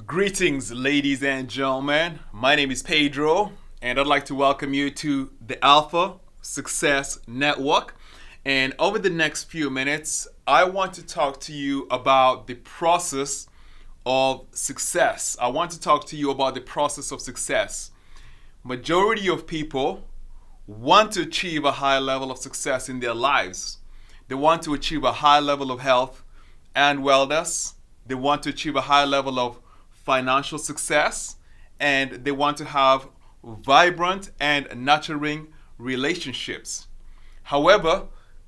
Greetings, ladies and gentlemen. My name is Pedro, and I'd like to welcome you to the Alpha Success Network. And over the next few minutes, I want to talk to you about the process of success. I want to talk to you about the process of success. Majority of people want to achieve a high level of success in their lives. They want to achieve a high level of health and wellness. They want to achieve a high level of financial success, and they want to have vibrant and nurturing relationships. However,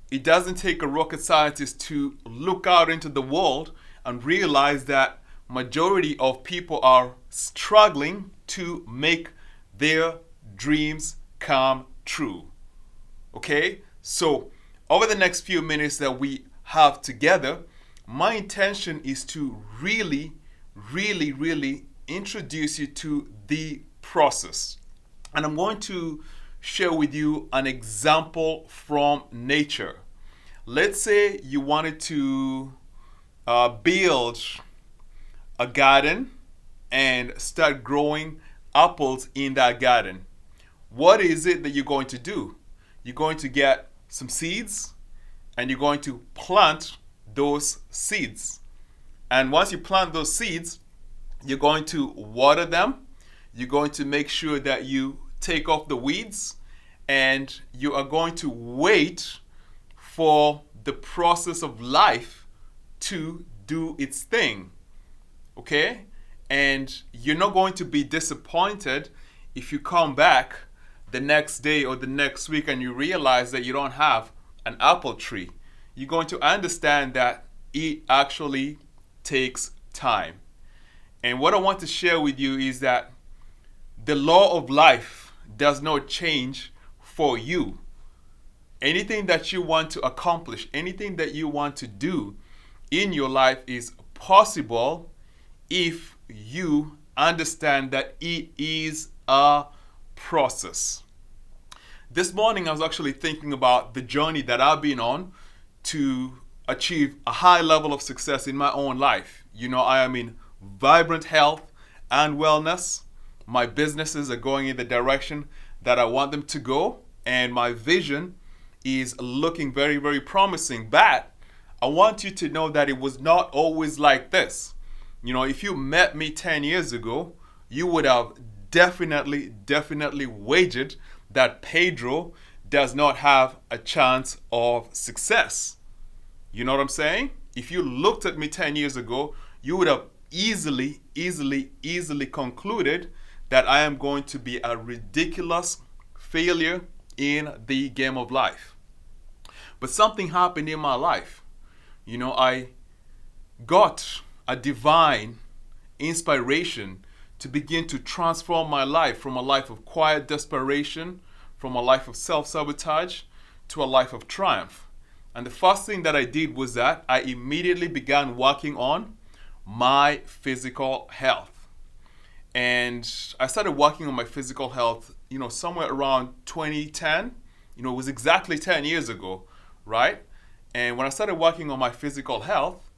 it doesn't take a rocket scientist to look out into the world and realize that majority of people are struggling to make their dreams come true. Okay? So, over the next few minutes that we have together, my intention is to really introduce you to the process. And I'm going to share with you an example from nature. Let's say you wanted to build a garden and start growing apples in that garden. What is it that you're going to do? You're going to get some seeds and you're going to plant those seeds. And once you plant those seeds, you're going to water them. You're going to make sure that you take off the weeds, and you are going to wait for the process of life to do its thing. Okay? And you're not going to be disappointed if you come back the next day or the next week and you realize that you don't have an apple tree. You're going to understand that it actually takes time. And what I want to share with you is that the law of life does not change for you. Anything that you want to accomplish, anything that you want to do in your life is possible if you understand that it is a process. This morning I was actually thinking about the journey that I've been on to achieve a high level of success in my own life. You know, I am in vibrant health and wellness. My businesses are going in the direction that I want them to go, and my vision is looking very promising. But I want you to know that it was not always like this. You know, if you met me 10 years ago, you would have definitely wagered that Pedro does not have a chance of success. You know what I'm saying? If you looked at me 10 years ago, you would have easily concluded that I am going to be a ridiculous failure in the game of life. But something happened in my life. You know, I got a divine inspiration to begin to transform my life from a life of quiet desperation, from a life of self-sabotage, to a life of triumph. And the first thing that I did was that I immediately began working on my physical health. And I started working on my physical health, somewhere around 2010. It was exactly 10 years ago, right? And when I started working on my physical health,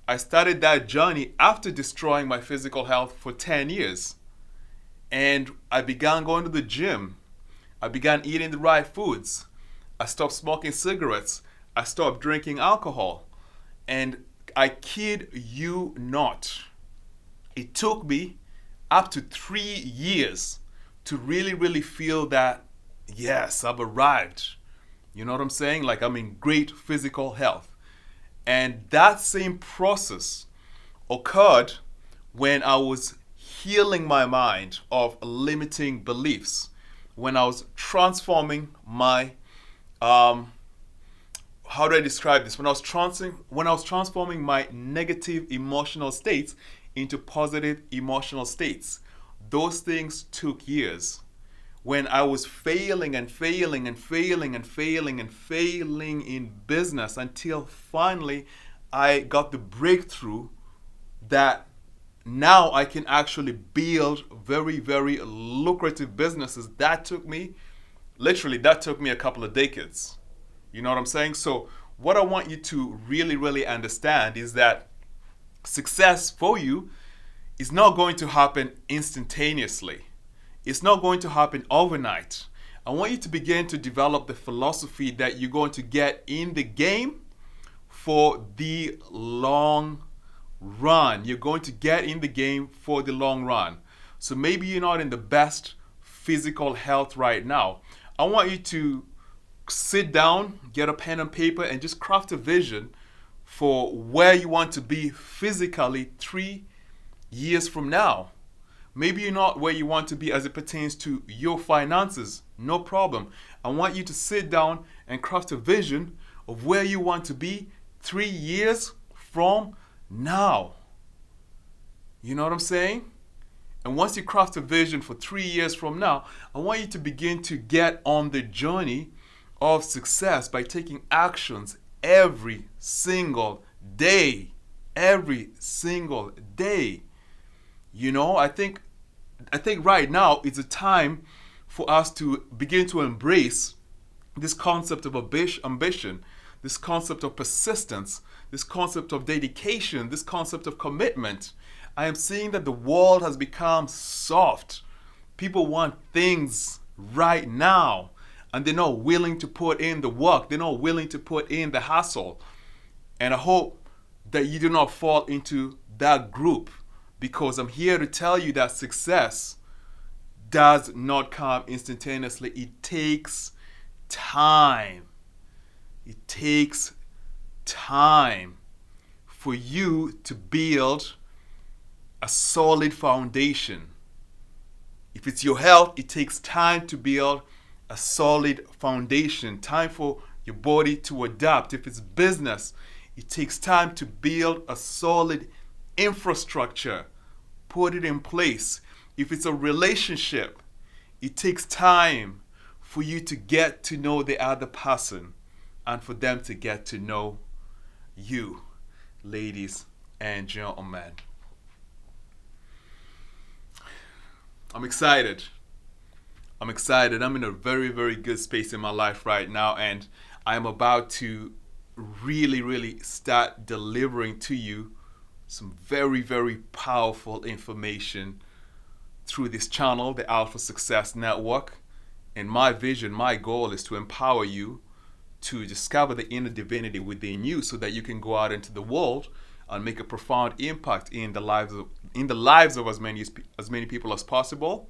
I started that journey after destroying my physical health for 10 years. And I began going to the gym. I began eating the right foods. I stopped smoking cigarettes. I stopped drinking alcohol. And I kid you not, it took me up to 3 years to really feel that, yes, I've arrived. You know what I'm saying? Like, I'm in great physical health. And that same process occurred when I was healing my mind of limiting beliefs, when I was transforming my how do I describe this? When I was transforming my negative emotional states into positive emotional states. Those things took years. When I was failing in business until finally I got the breakthrough that now I can actually build very lucrative businesses. That took me a couple of decades. You know what I'm saying? So what I want you to really understand is that success for you it's not going to happen instantaneously. It's not going to happen overnight. I want you to begin to develop the philosophy that you're going to get in the game for the long run. You're going to get in the game for the long run. So maybe you're not in the best physical health right now. I want you to sit down, get a pen and paper, and just craft a vision for where you want to be physically 3 years from now. Maybe you're not where you want to be as it pertains to your finances. No problem. I want you to sit down and craft a vision of where you want to be 3 years from now. You know what I'm saying? And once you craft a vision for 3 years from now, I want you to begin to get on the journey of success by taking actions every single day. Every single day. You know, I think right now it's a time for us to begin to embrace this concept of ambition, this concept of persistence, this concept of dedication, this concept of commitment. I am seeing that the world has become soft. People want things right now, and they're not willing to put in the work. They're not willing to put in the hustle. And I hope that you do not fall into that group, because I'm here to tell you that success does not come instantaneously. It takes time. It takes time for you to build a solid foundation. If it's your health, it takes time to build a solid foundation. Time for your body to adapt. If it's business, it takes time to build a solid infrastructure. Put it in place. If it's a relationship, it takes time for you to get to know the other person and for them to get to know you, ladies and gentlemen. I'm excited. I'm in a very, very good space in my life right now, and I'm about to really start delivering to you some very, very powerful information through this channel, the Alpha Success Network. And my vision, my goal is to empower you to discover the inner divinity within you so that you can go out into the world and make a profound impact in the lives of as many people as possible,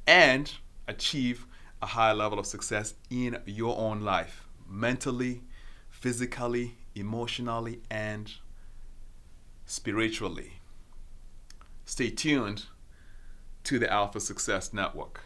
and achieve a high level of success in your own life, mentally, physically, emotionally, and spiritually. Stay tuned to the Alpha Success Network.